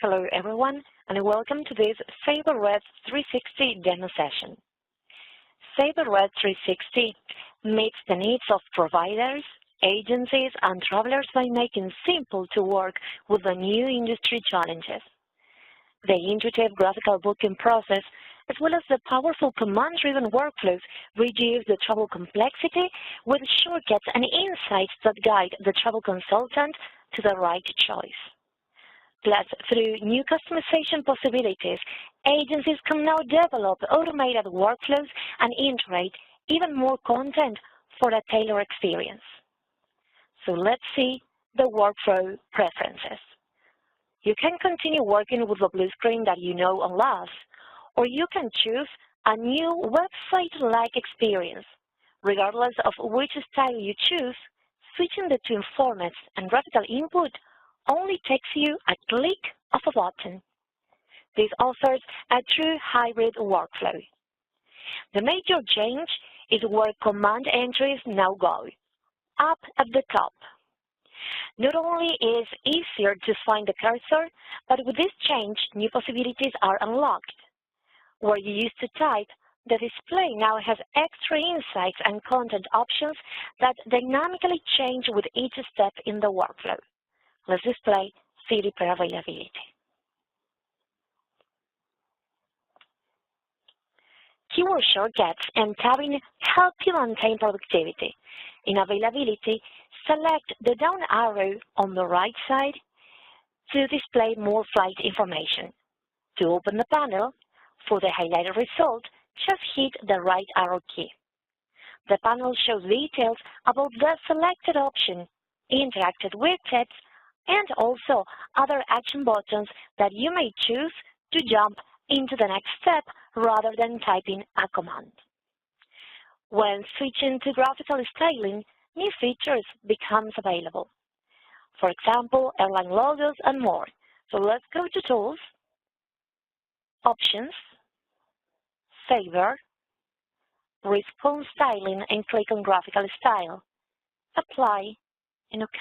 Hello everyone, and welcome to this Sabre 360 demo session. Sabre 360 meets the needs of providers, agencies, and travelers by making simple to work with the new industry challenges. The intuitive graphical booking process, as well as the powerful command-driven workflows, reduce the travel complexity with shortcuts and insights that guide the travel consultant to the right choice. Plus, through new customization possibilities, agencies can now develop automated workflows and integrate even more content for a tailored experience. So let's see the workflow preferences. You can continue working with the blue screen that you know and love, or you can choose a new website-like experience. Regardless of which style you choose, switching the two formats and graphical input only takes you a click of a button. This offers a true hybrid workflow. The major change is where command entries now go, up at the top. Not only is it easier to find the cursor, but with this change, new possibilities are unlocked. Where you used to type, the display now has extra insights and content options that dynamically change with each step in the workflow. Let's display city per availability. Keyword shortcuts and tabbing help you maintain productivity. In availability, select the down arrow on the right side to display more flight information. To open the panel, for the highlighted result, just hit the right arrow key. The panel shows details about the selected option, interactive widgets, and also other action buttons that you may choose to jump into the next step rather than typing a command. When switching to graphical styling, new features becomes available. For example, airline logos and more. So let's go to Tools, Options, Sabre, Response Styling, and click on Graphical Style, Apply, and OK.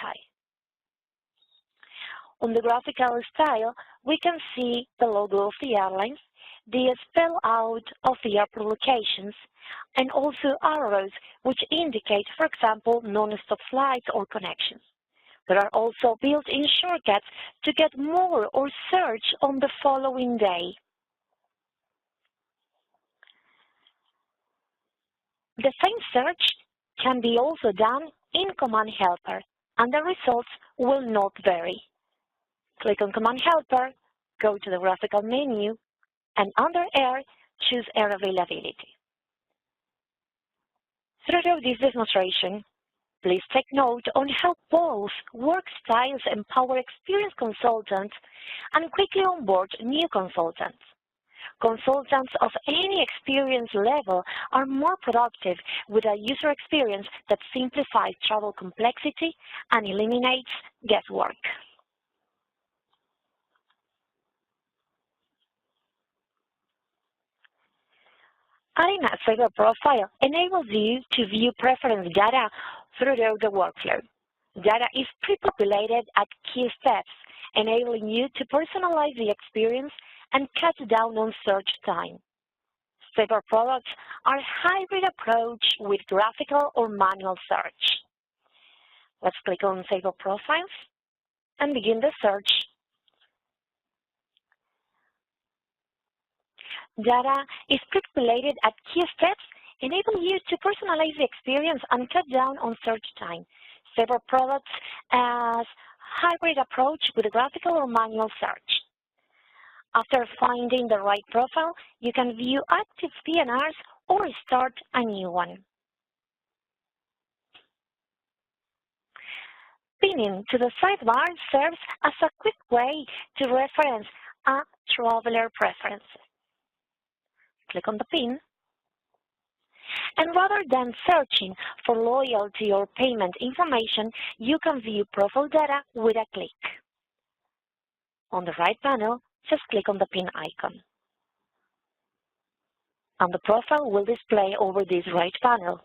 On the graphical style, we can see the logo of the airlines, the spell out of the airport locations, and also arrows which indicate, for example, non-stop flights or connections. There are also built-in shortcuts to get more or search on the following day. The same search can be also done in Command Helper, and the results will not vary. Click on Command Helper, go to the graphical menu, and under Air, choose Air Availability. Throughout this demonstration, please take note on how both work styles empower experienced consultants and quickly onboard new consultants. Consultants of any experience level are more productive with a user experience that simplifies travel complexity and eliminates guesswork. Adding a Sabre profile enables you to view preference data throughout the workflow. Data is pre-populated at key steps, enabling you to personalize the experience and cut down on search time. Sabre products are a hybrid approach with graphical or manual search. Let's click on Sabre Profiles and begin the search. Data is pre-populated at key steps, enabling you to personalize the experience and cut down on search time. Sabre products as hybrid approach with graphical or manual search. After finding the right profile, you can view active PNRs or start a new one. Pinning to the sidebar serves as a quick way to reference a traveler preference. Click on the pin, and rather than searching for loyalty or payment information, you can view profile data with a click. On the right panel, just click on the pin icon, and the profile will display over this right panel.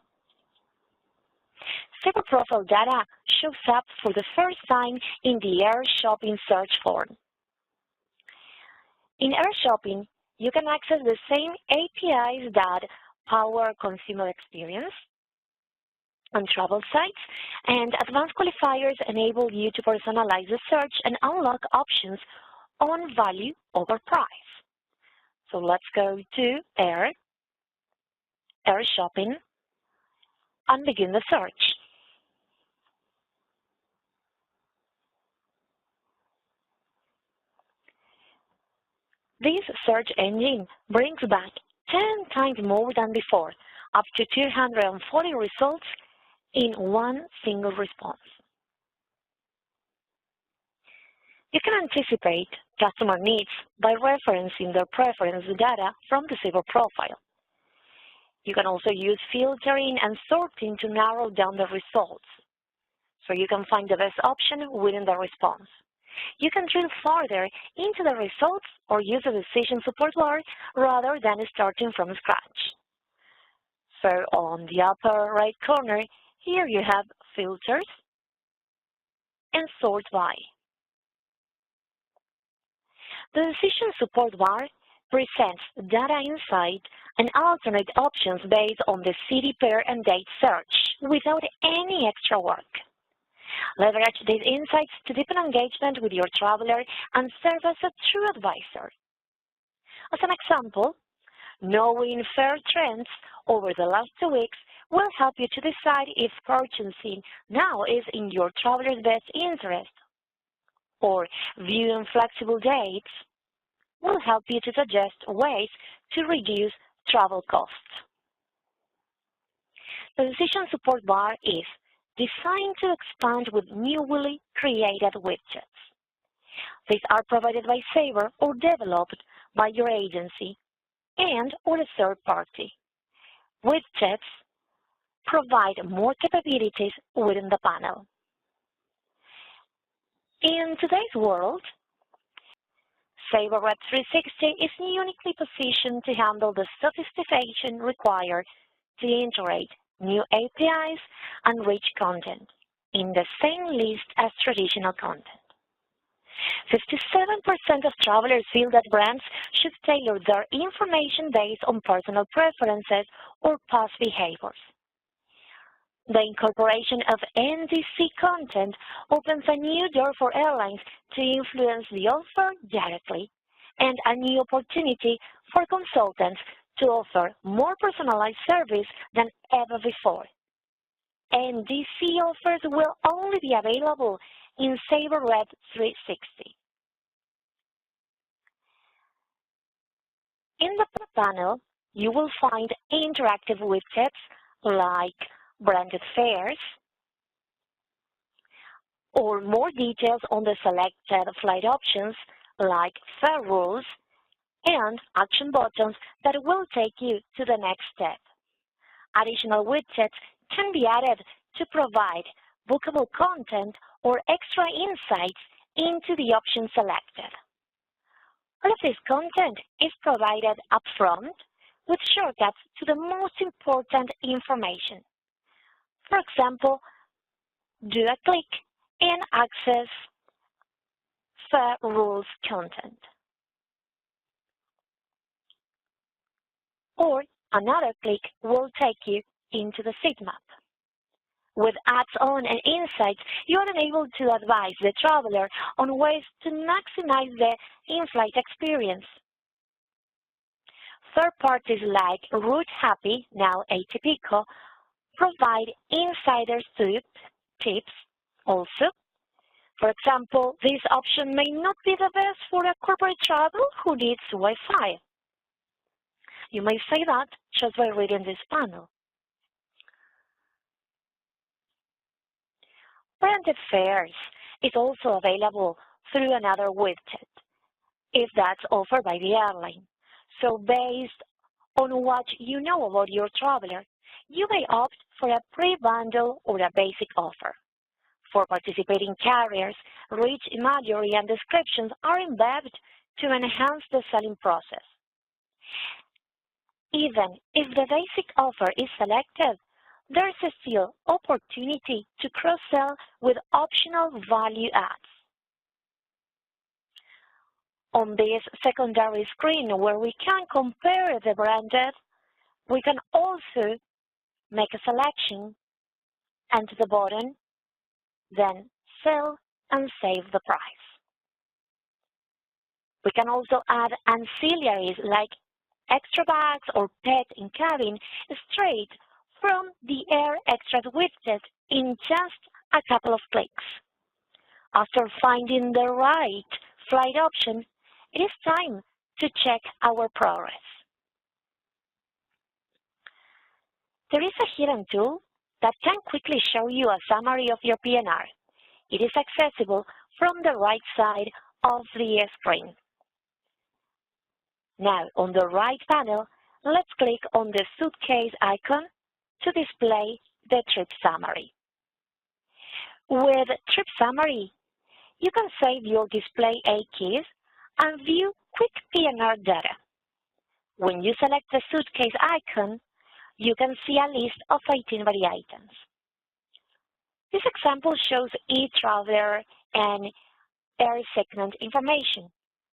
Sabre profile data shows up for the first time in the Air Shopping search form. In air shopping, you can access the same APIs that power consumer experience on travel sites, and advanced qualifiers enable you to personalize the search and unlock options on value over price. So let's go to air shopping, and begin the search. This search engine brings back 10 times more than before, up to 240 results in one single response. You can anticipate customer needs by referencing their preference data from the Sabre profile. You can also use filtering and sorting to narrow down the results, so you can find the best option within the response. You can drill further into the results or use a decision support bar rather than starting from scratch. So on the upper right corner, here you have filters and sort by. The decision support bar presents data insight and alternate options based on the city, pair, and date search without any extra work. Leverage these insights to deepen engagement with your traveler and serve as a true advisor. As an example, knowing fare trends over the last 2 weeks will help you to decide if purchasing now is in your traveler's best interest, or viewing flexible dates will help you to suggest ways to reduce travel costs. The decision support bar is designed to expand with newly created widgets. These are provided by Sabre or developed by your agency and or a third party. Widgets provide more capabilities within the panel. In today's world, Sabre Web 360 is uniquely positioned to handle the sophistication required to integrate new APIs and rich content in the same list as traditional content. 57% of travelers feel that brands should tailor their information based on personal preferences or past behaviors. The incorporation of NDC content opens a new door for airlines to influence the offer directly, and a new opportunity for consultants to offer more personalized service than ever before. NDC offers will only be available in Sabre Web 360. In the panel, you will find interactive widgets like branded fares, or more details on the selected flight options like fare rules, and action buttons that will take you to the next step. Additional widgets can be added to provide bookable content or extra insights into the option selected. All of this content is provided upfront with shortcuts to the most important information. For example, do a click and access fare rules content. Or another click will take you into the seat map. With add-on and insights, you are able to advise the traveler on ways to maximize the in-flight experience. Third parties like Route Happy, now Atypico, provide insider tips also. For example, this option may not be the best for a corporate traveler who needs Wi-Fi. You may say that just by reading this panel. Branded fares is also available through another widget, if that's offered by the airline. So based on what you know about your traveler, you may opt for a pre-bundle or a basic offer. For participating carriers, rich imagery and descriptions are embedded to enhance the selling process. Even if the basic offer is selected, there is still opportunity to cross-sell with optional value adds. On this secondary screen where we can compare the branded, we can also make a selection, enter the button, then sell and save the price. We can also add ancillaries like extra bags or pet in cabin straight from the Air Extras widget in just a couple of clicks. After finding the right flight option, it is time to check our progress. There is a hidden tool that can quickly show you a summary of your PNR. It is accessible from the right side of the screen. Now, on the right panel, let's click on the suitcase icon to display the trip summary. With Trip Summary, you can save your display A keys and view quick PNR data. When you select the suitcase icon, you can see a list of itinerary items. This example shows e-traveler and air segment information,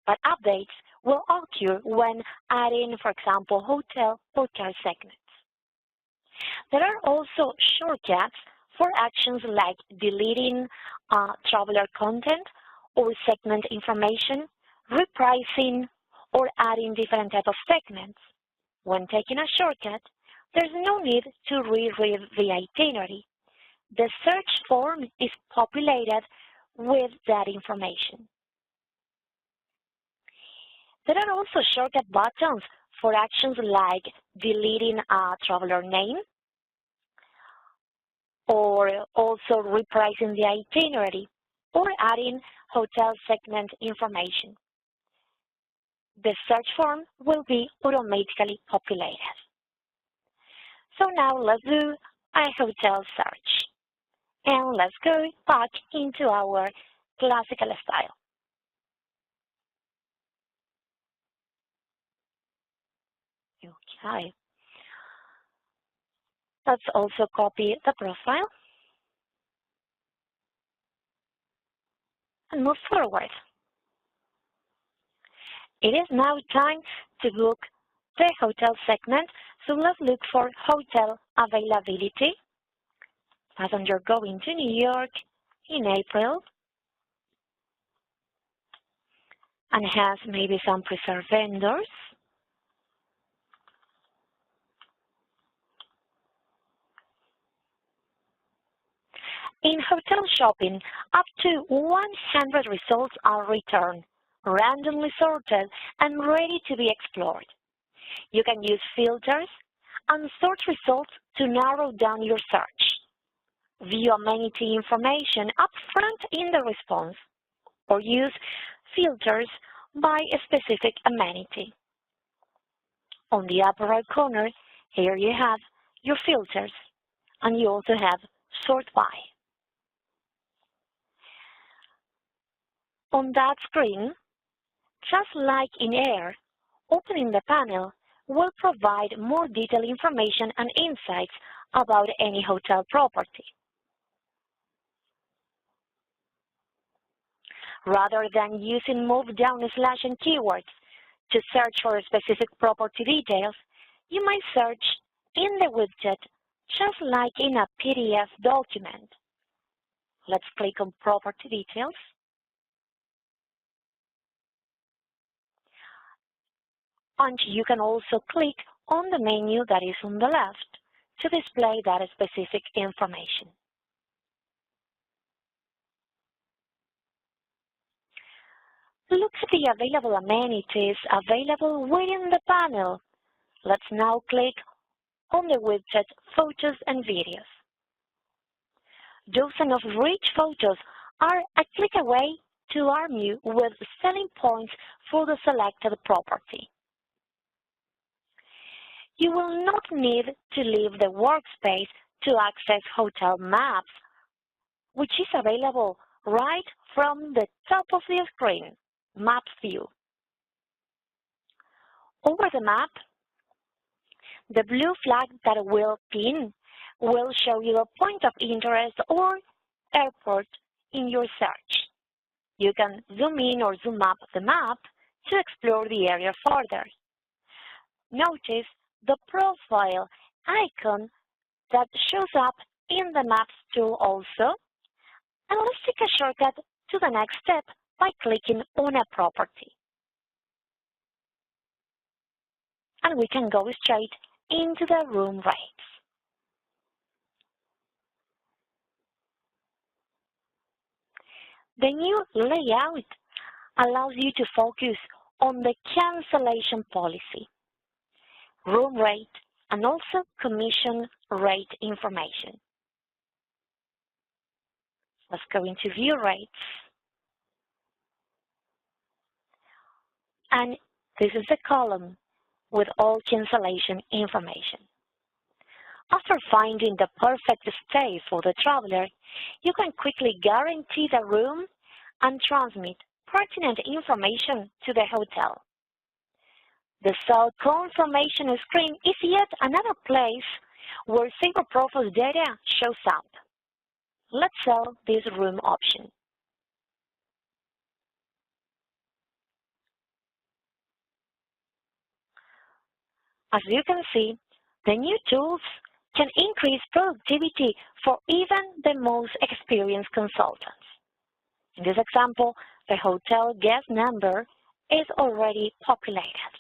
but updates will occur when adding, for example, hotel or car segments. There are also shortcuts for actions like deleting traveler content or segment information, repricing, or adding different types of segments. When taking a shortcut, there's no need to reread the itinerary. The search form is populated with that information. There are also shortcut buttons for actions like deleting a traveler name or also repricing the itinerary or adding hotel segment information. The search form will be automatically populated. So now let's do a hotel search. And let's go back into our classical style. Okay. Let's also copy the profile and move forward. It is now time to book the hotel segment, so let's look for hotel availability. Passenger going to New York in April and has maybe some preferred vendors. In hotel shopping, up to 100 results are returned, randomly sorted and ready to be explored. You can use filters and sort results to narrow down your search. View amenity information up front in the response, or use filters by a specific amenity. On the upper right corner, here you have your filters, and you also have sort by. On that screen, just like in Air, opening the panel will provide more detailed information and insights about any hotel property. Rather than using move-down slash and keywords to search for specific property details, you might search in the widget just like in a PDF document. Let's click on Property Details. And you can also click on the menu that is on the left to display that specific information. Look at the available amenities available within the panel. Let's now click on the widget Photos and Videos. Dozens of rich photos are a click away to arm you with selling points for the selected property. You will not need to leave the workspace to access hotel maps, which is available right from the top of the screen, Maps view. Over the map, the blue flag that will pin will show you a point of interest or airport in your search. You can zoom in or zoom up the map to explore the area further. Notice the profile icon that shows up in the Maps tool also, and let's take a shortcut to the next step by clicking on a property. And we can go straight into the room rates. The new layout allows you to focus on the cancellation policy, room rate, and also commission rate information. Let's go into view rates. And this is the column with all cancellation information. After finding the perfect stay for the traveler, you can quickly guarantee the room and transmit pertinent information to the hotel. The cell confirmation screen is yet another place where Sabre Profile's data shows up. Let's sell this room option. As you can see, the new tools can increase productivity for even the most experienced consultants. In this example, the hotel guest number is already populated.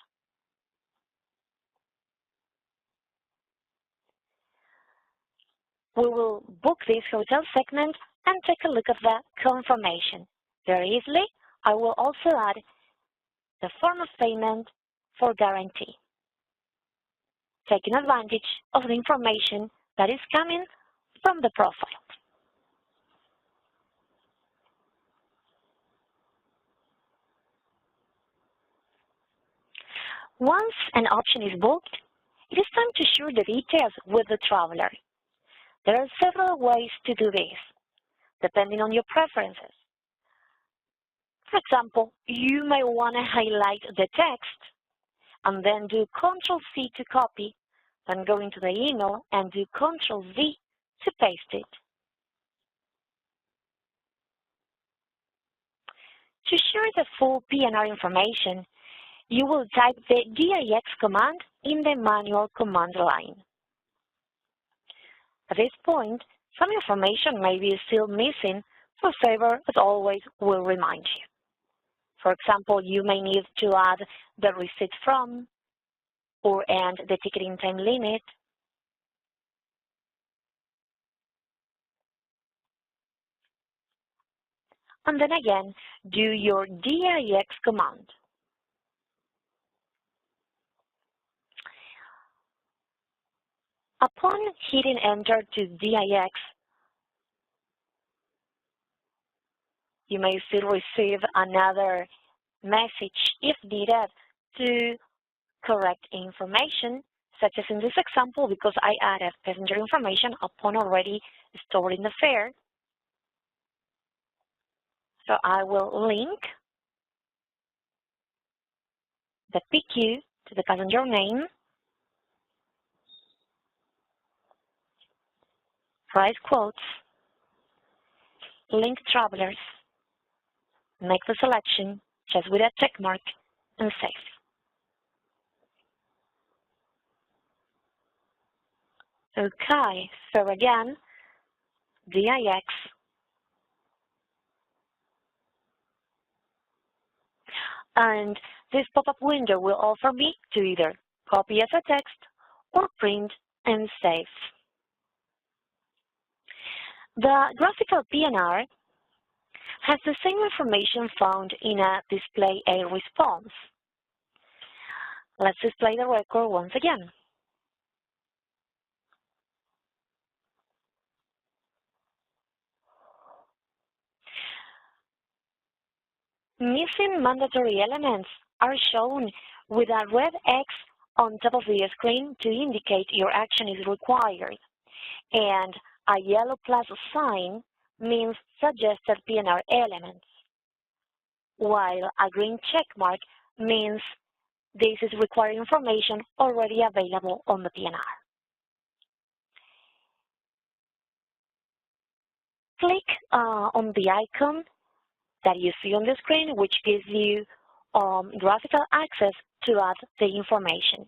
We will book this hotel segment and take a look at the confirmation. Very easily, I will also add the form of payment for guarantee, taking advantage of the information that is coming from the profile. Once an option is booked, it is time to share the details with the traveler. There are several ways to do this, depending on your preferences. For example, you may want to highlight the text and then do Ctrl-C to copy, then go into the email and do Ctrl-V to paste it. To share the full PNR information, you will type the DIX command in the manual command line. At this point, some information may be still missing, so Sabre, as always, will remind you. For example, you may need to add the receipt from or end the ticketing time limit. And then again, do your DIX command. Upon hitting enter to DIX, you may still receive another message if needed to correct information, such as in this example, because I added passenger information upon already storing the fare. So I will link the PQ to the passenger name, price quotes, link travelers, make the selection just with a check mark, and save. Okay, so again, DIX, and this pop-up window will offer me to either copy as a text or print and save. The graphical PNR has the same information found in a display a response. Let's display the record once again. Missing mandatory elements are shown with a red X on top of the screen to indicate your action is required, and a yellow plus sign means suggested PNR elements, while a green check mark means this is required information already available on the PNR. Click on the icon that you see on the screen, which gives you graphical access to add the information.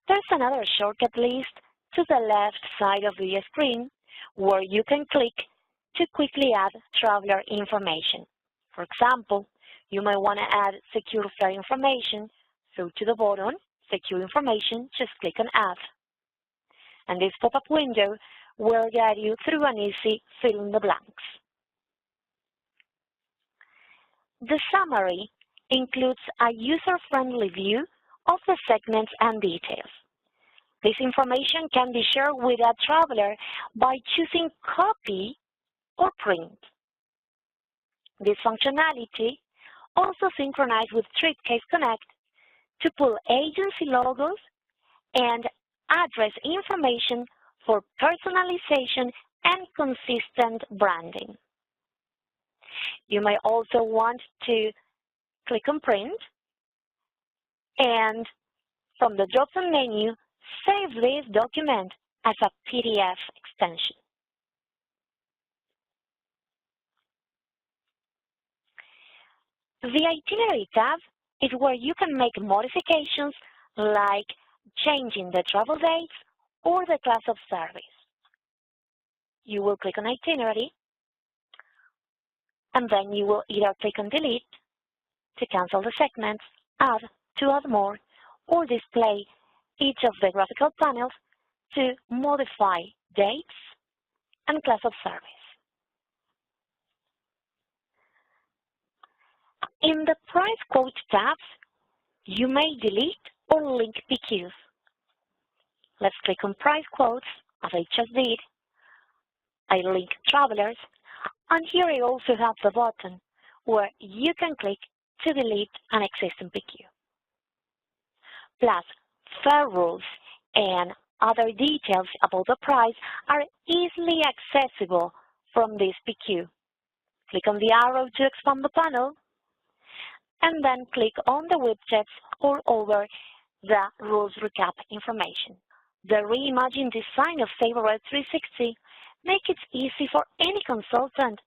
There's another shortcut list to the left side of the screen where you can click to quickly add traveler information. For example, you may want to add secure fare information, so to the button, Secure Information, just click on Add. And this pop-up window will guide you through an easy fill in the blanks. The summary includes a user-friendly view of the segments and details. This information can be shared with a traveler by choosing Copy or Print. This functionality also synchronizes with TripCase Connect to pull agency logos and address information for personalization and consistent branding. You may also want to click on Print and from the drop-down menu, save this document as a PDF extension. The Itinerary tab is where you can make modifications like changing the travel dates or the class of service. You will click on Itinerary, and then you will either click on Delete to cancel the segments, Add to add more, or display each of the graphical panels to modify dates and class of service. In the Price Quote tabs, you may delete or link PQs. Let's click on Price Quotes, as I just did. I link Travelers, and here I also have the button where you can click to delete an existing PQ. Plus, fare rules and other details about the price are easily accessible from this PQ. Click on the arrow to expand the panel, and then click on the widgets or over the rules recap information. The reimagined design of Sabre Red 360 makes it easy for any consultant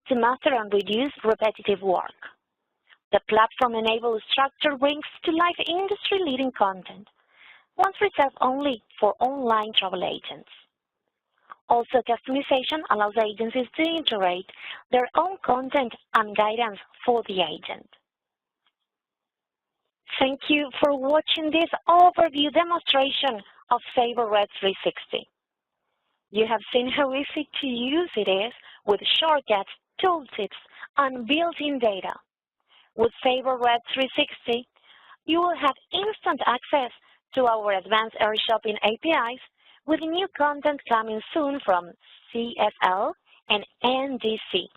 to master and reduce repetitive work. The platform-enabled structure brings to life industry-leading content, once reserved only for online travel agents. Also, customization allows agencies to integrate their own content and guidance for the agent. Thank you for watching this overview demonstration of Sabre Red 360. You have seen how easy to use it is with shortcuts, tooltips, and built-in data. With Sabre Red 360, you will have instant access to our advanced air shopping APIs with new content coming soon from CSL and NDC.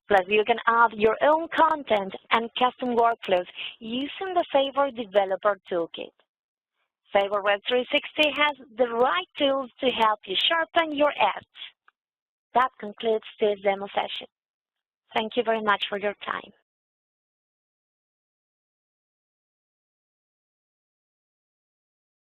Plus, you can add your own content and custom workflows using the Sabre Developer Toolkit. Sabre Red 360 has the right tools to help you sharpen your edge. That concludes this demo session. Thank you very much for your time.